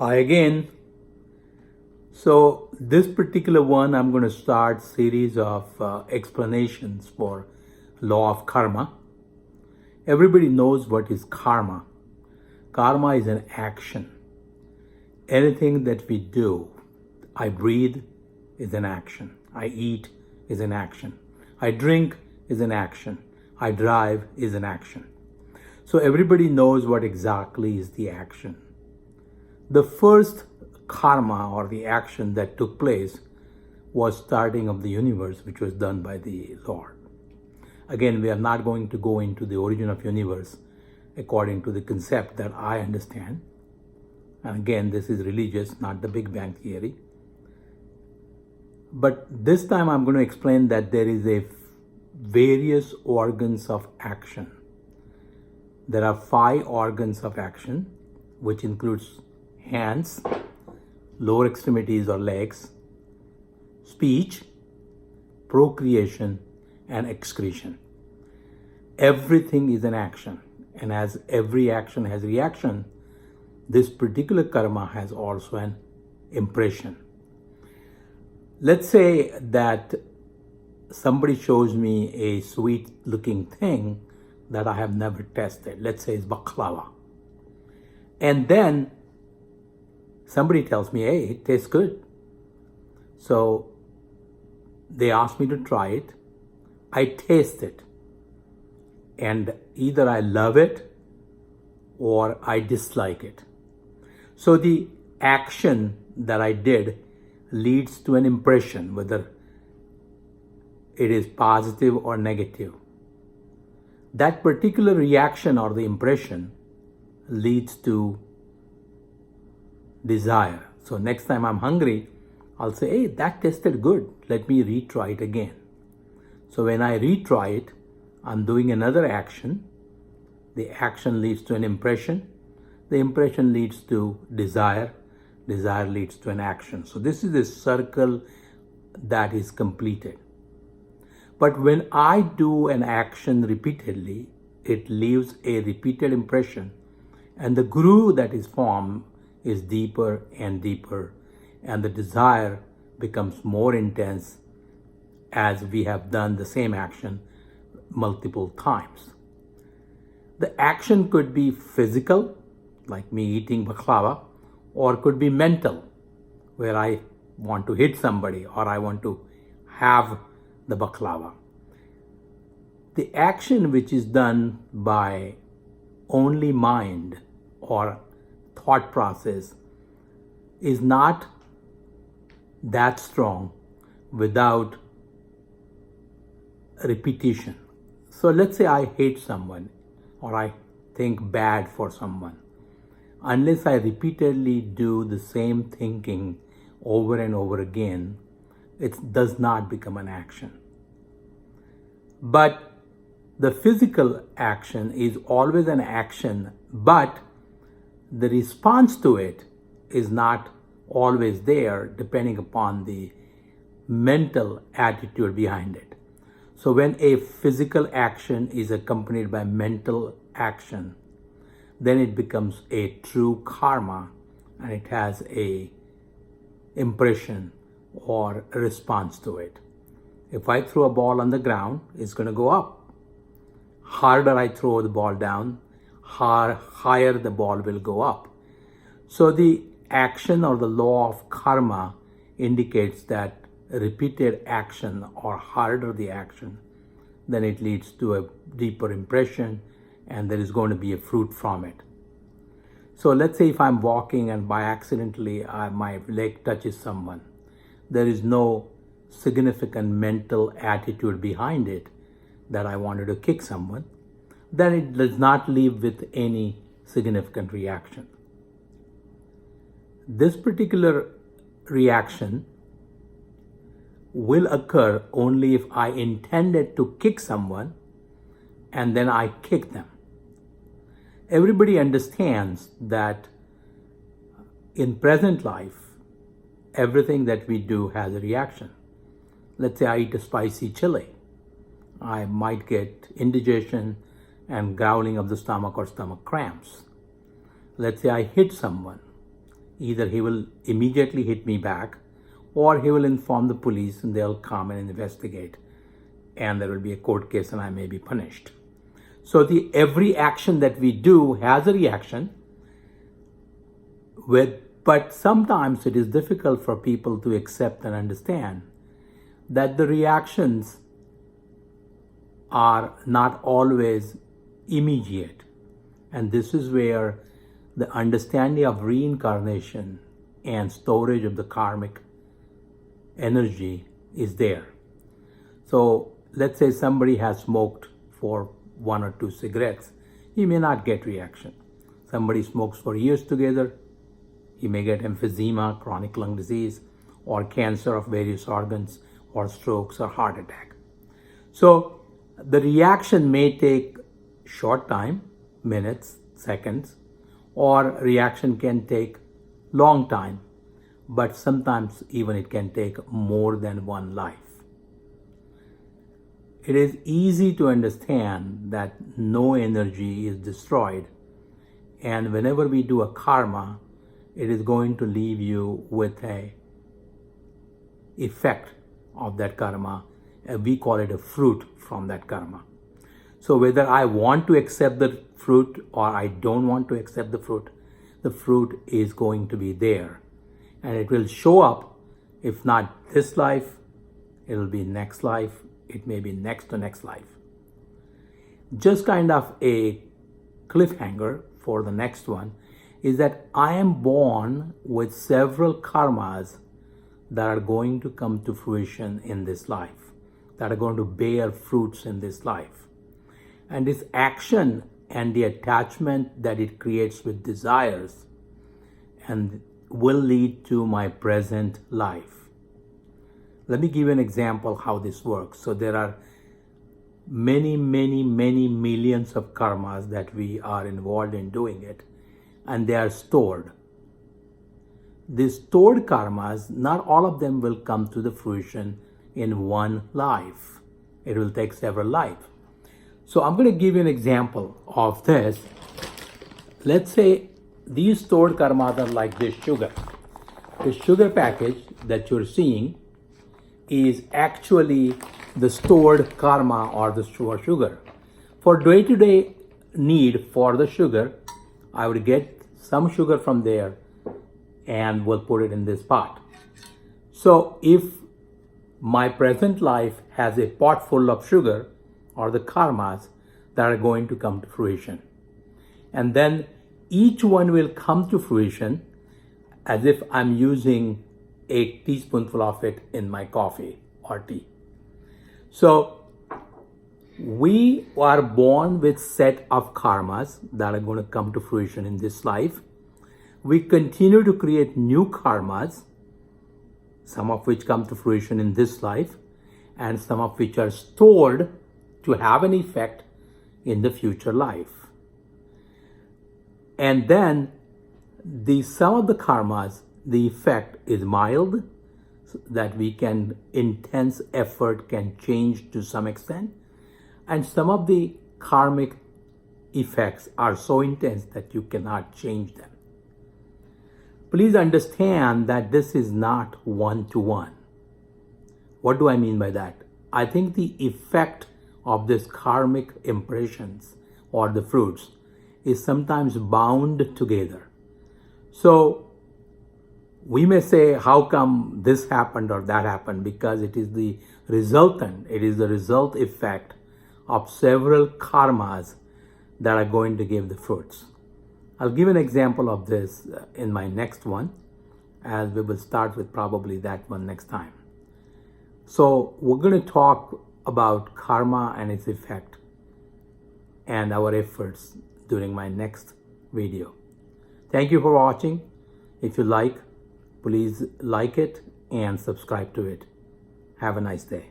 Hi again. So this particular one, I'm going to start series of explanations for law of karma. Everybody knows what is karma. Karma is an action. Anything that we do, I breathe is an action. I eat is an action. I drink is an action. I drive is an action. So everybody knows what exactly is the action. The first karma or the action that took place was starting of the universe, which was done by the Lord. Again, we are not going to go into the origin of universe according to the concept that I understand. And again, this is religious, not the Big Bang theory. But this time I'm going to explain that there is a various organs of action. There are 5 organs of action, which includes hands, lower extremities or legs, speech, procreation, and excretion. Everything is an action, and as every action has reaction, this particular karma has also an impression. Let's say that somebody shows me a sweet looking thing that I have never tested. Let's say it's baklava. And then somebody tells me, hey, it tastes good. So they ask me to try it. I taste it. And either I love it or I dislike it. So the action that I did leads to an impression, whether it is positive or negative. That particular reaction or the impression leads to desire. So next time I'm hungry, I'll say, hey, that tasted good. Let me retry it again. So when I retry it, I'm doing another action. The action leads to an impression. The impression leads to desire. Desire leads to an action. So this is a circle that is completed. But when I do an action repeatedly, it leaves a repeated impression, and the groove that is formed is deeper and deeper, and the desire becomes more intense as we have done the same action multiple times. The action could be physical, like me eating baklava, or could be mental, where I want to hit somebody or I want to have the baklava. The action which is done by only mind or thought process is not that strong without repetition. So let's say I hate someone or I think bad for someone. Unless I repeatedly do the same thinking over and over again, it does not become an action. But the physical action is always an action, but the response to it is not always there depending upon the mental attitude behind it. So when a physical action is accompanied by mental action, then it becomes a true karma and it has a impression or a response to it. If I throw a ball on the ground, it's going to go up. Harder I throw the ball down, higher the ball will go up. So the action or the law of karma indicates that repeated action or harder the action, then it leads to a deeper impression and there is going to be a fruit from it. So let's say if I'm walking and by accidentally my leg touches someone, there is no significant mental attitude behind it that I wanted to kick someone, then it does not leave with any significant reaction. This particular reaction will occur only if I intended to kick someone and then I kick them. Everybody understands that in present life, everything that we do has a reaction. Let's say I eat a spicy chili. I might get indigestion and growling of the stomach or stomach cramps. Let's say I hit someone. Either he will immediately hit me back, or he will inform the police and they'll come and investigate, and there will be a court case and I may be punished. So every action that we do has a reaction, but sometimes it is difficult for people to accept and understand that the reactions are not always immediate. And this is where the understanding of reincarnation and storage of the karmic energy is there. So let's say somebody has smoked for 1 or 2 cigarettes, he may not get reaction. Somebody smokes for years together, he may get emphysema, chronic lung disease, or cancer of various organs, or strokes or heart attack. So the reaction may take short time, minutes, seconds, or reaction can take long time, but sometimes even it can take more than one life. It is easy to understand that no energy is destroyed, and whenever we do a karma, it is going to leave you with a effect of that karma. We call it a fruit from that karma. So whether I want to accept the fruit or I don't want to accept the fruit is going to be there. And it will show up, if not this life, it will be next life, it may be next to next life. Just kind of a cliffhanger for the next one is that I am born with several karmas that are going to come to fruition in this life, that are going to bear fruits in this life. And this action and the attachment that it creates with desires and will lead to my present life. Let me give you an example how this works. So there are many millions of karmas that we are involved in doing it, and they are stored. These stored karmas, not all of them will come to the fruition in one life. It will take several lives. So I'm going to give you an example of this. Let's say these stored karmas are like this sugar. The sugar package that you're seeing is actually the stored karma or the stored sugar. For day-to-day need for the sugar, I would get some sugar from there and will put it in this pot. So if my present life has a pot full of sugar, or the karmas that are going to come to fruition, and then each one will come to fruition as if I'm using a teaspoonful of it in my coffee or tea. So we are born with set of karmas that are going to come to fruition in this life. We continue to create new karmas, some of which come to fruition in this life, and some of which are stored to have an effect in the future life. And then some of the karmas, the effect is mild, that we can, intense effort can change to some extent. And some of the karmic effects are so intense that you cannot change them. Please understand that this is not one-to-one. What do I mean by that? I think the effect of this karmic impressions or the fruits is sometimes bound together. So we may say, how come this happened or that happened? Because it is the resultant, it is the result effect of several karmas that are going to give the fruits. I'll give an example of this in my next one, as we will start with probably that one next time. So we're going to talk about karma and its effect and our efforts during my next video. Thank you for watching. If you like, please like it and subscribe to it. Have a nice day.